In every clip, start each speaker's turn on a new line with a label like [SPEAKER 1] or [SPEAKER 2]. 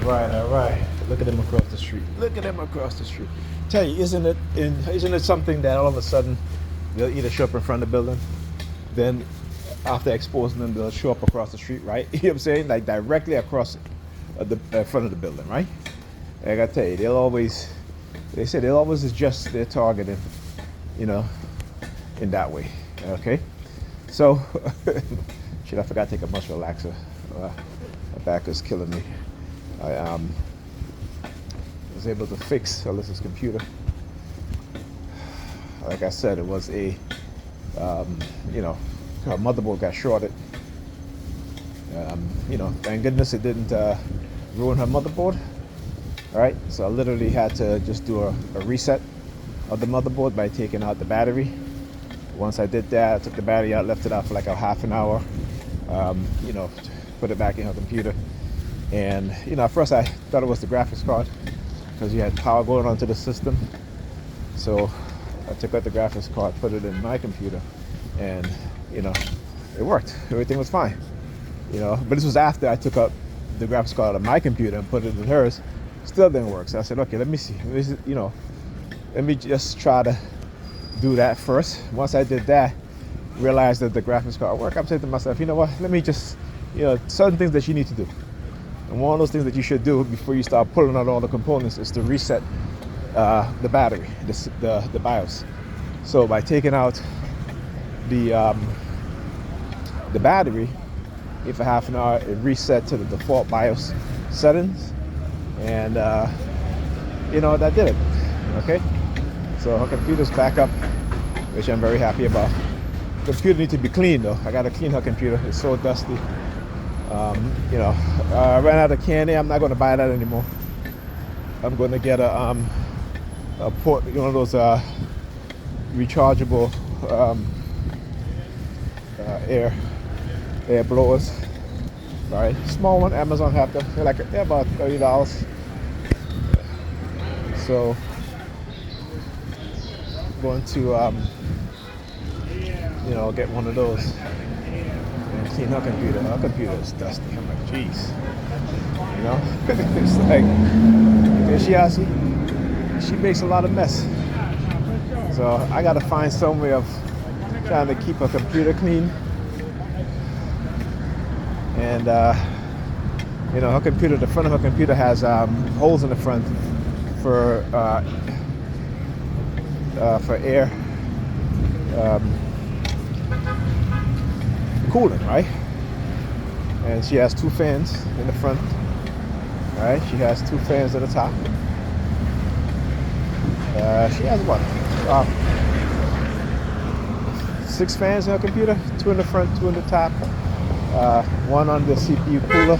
[SPEAKER 1] All right. Look at them across the street. Look at them across the street. Tell you, isn't it something that all of a sudden they'll either show up in front of the building, then after exposing them, they'll show up across the street, right? You know what I'm saying? Like directly across the front of the building, right? And I gotta tell you, they say they'll always adjust their targeting, you know, in that way. Okay? So, shit, I forgot to take a muscle relaxer. My back is killing me. I was able to fix Alyssa's computer. Like I said, it was a, you know, her motherboard got shorted. You know, thank goodness it didn't ruin her motherboard. All right, so I literally had to just do a reset of the motherboard by taking out the battery. Once I did that, I took the battery out, left it out for like a half an hour. You know, put it back in her computer. And, you know, at first I thought it was the graphics card because you had power going onto the system. So I took out the graphics card, put it in my computer, and, you know, it worked. Everything was fine. You know, but this was after I took out the graphics card out of my computer and put it in hers. Still didn't work. So I said, okay, let me see. You know, let me just try to do that first. Once I did that, realized that the graphics card worked, I'm saying to myself, you know what, let me just, you know, certain things that you need to do. And one of those things that you should do before you start pulling out all the components is to reset the battery, the BIOS. So by taking out the battery, for half an hour, it reset to the default BIOS settings, and you know, that did it. Okay, so her computer's back up, which I'm very happy about. The computer needs to be cleaned though. I gotta clean her computer. It's so dusty. You know, I ran out of candy. I'm not going to buy that anymore. I'm going to get a port, one of those rechargeable air blowers. All right, small one. Amazon have them. They're about $30. So, I'm going to you know, get one of those. Clean her computer. Her computer is dusty. I'm like, jeez. You know? It's like, she makes a lot of mess. So I gotta find some way of trying to keep her computer clean. And you know, her computer, the front of her computer has holes in the front for air cooling, right? And she has two fans in the front. All right, she has two fans at the top. She has what? 6 fans in her computer, 2 in the front, 2 in the top. One on the CPU cooler,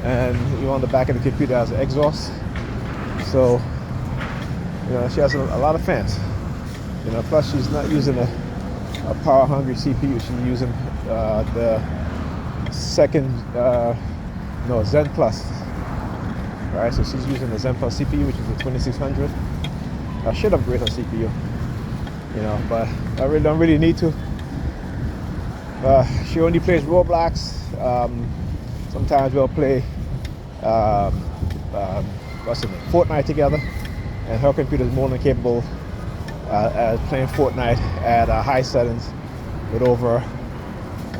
[SPEAKER 1] and on the back of the computer has an exhaust. So, you know, she has a lot of fans. You know, plus she's not using a power-hungry CPU. She's using the second, Zen Plus. All right, so she's using the Zen Plus CPU, which is the 2600. I should upgrade her CPU, you know, but I really don't really need to. She only plays Roblox. Sometimes we'll play Fortnite together, and her computer is more than capable at playing Fortnite at high settings with over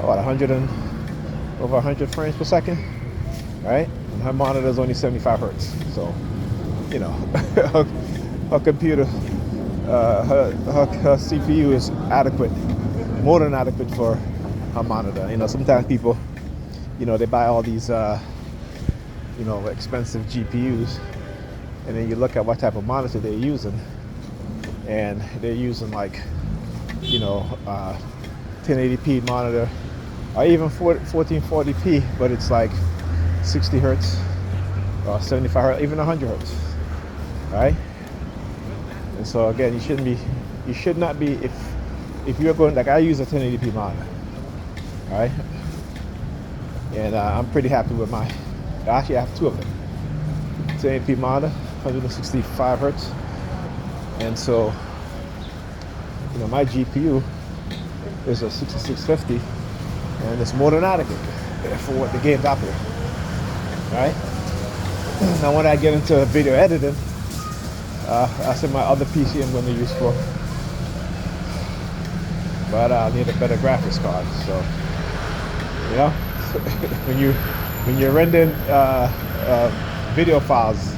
[SPEAKER 1] 100 frames per second, right? And her monitor is only 75 hertz, so you know, her computer, her CPU is adequate, more than adequate for her monitor. You know, sometimes people, you know, they buy all these, you know, expensive GPUs, and then you look at what type of monitor they're using, and they're using like, you know, 1080p monitor, or even 1440p, but it's like 60 hertz, or 75 hertz, even 100 hertz, right? And so again, you should not be, if you're going, like I use a 1080p monitor, right? And I'm pretty happy with I actually have 2 of them. 1080p monitor, 165 hertz. And so, you know, my GPU is a 6650, and it's more than adequate for what the game's operate, right? Now when I get into video editing, that's my other PC I'm going to use for. But I need a better graphics card. So, you know, when you're rendering video files,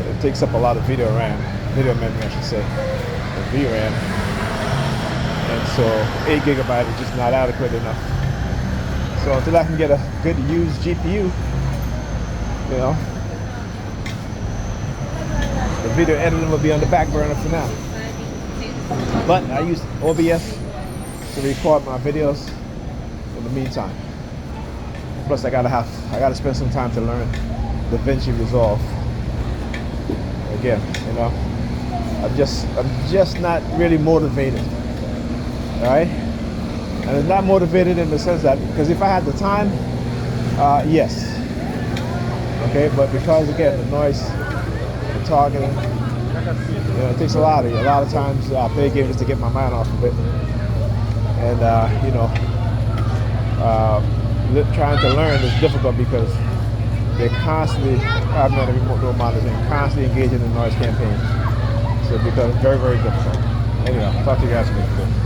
[SPEAKER 1] it takes up a lot of video memory, I should say, or VRAM. And so 8 gigabyte is just not adequate enough. So until I can get a good used GPU, you know, the video editing will be on the back burner for now. But I use OBS to record my videos in the meantime. Plus I gotta spend some time to learn DaVinci Resolve. Again, you know, I'm just not really motivated. Alright? And it's not motivated in the sense that, because if I had the time, yes. Okay, but because again the noise, the talking, you know, it takes a lot of you. A lot of times I play games just to get my mind off of it. And you know, trying to learn is difficult because they're constantly, I'm not a remote monitoring, constantly engaging in noise campaigns. So it becomes very, very difficult. Anyway, I'll talk to you guys later.